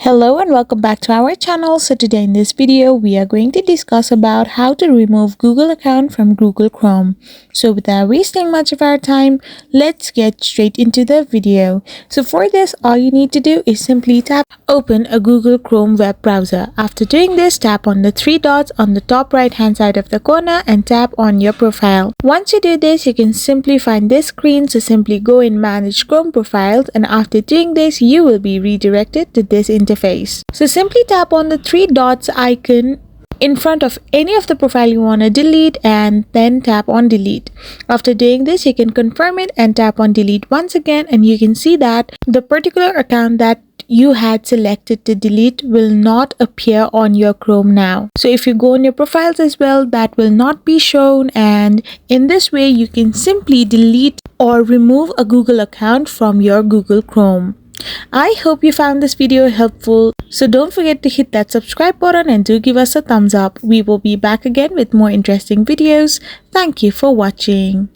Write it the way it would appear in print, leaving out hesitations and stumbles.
Hello and welcome back to our channel. So today in this video we are going to discuss about how to remove Google account from Google Chrome. So without wasting much of our time, let's get straight into the video. So for this, all you need to do is simply open a Google Chrome web browser. After doing this, tap on the three dots on the top right hand side of the corner and tap on your profile. Once you do this, you can simply find this screen. So simply go in manage Chrome profiles, and after doing this you will be redirected to this interface. So simply tap on the three dots icon in front of any of the profile you want to delete and then tap on delete. After doing this, you can confirm it and tap on delete once again, and you can see that the particular account that you had selected to delete will not appear on your Chrome now. So if you go on your profiles as well, that will not be shown, and in this way you can simply delete or remove a Google account from your Google Chrome. I hope you found this video helpful. So don't forget to hit that subscribe button and do give us a thumbs up. We will be back again with more interesting videos. Thank you for watching.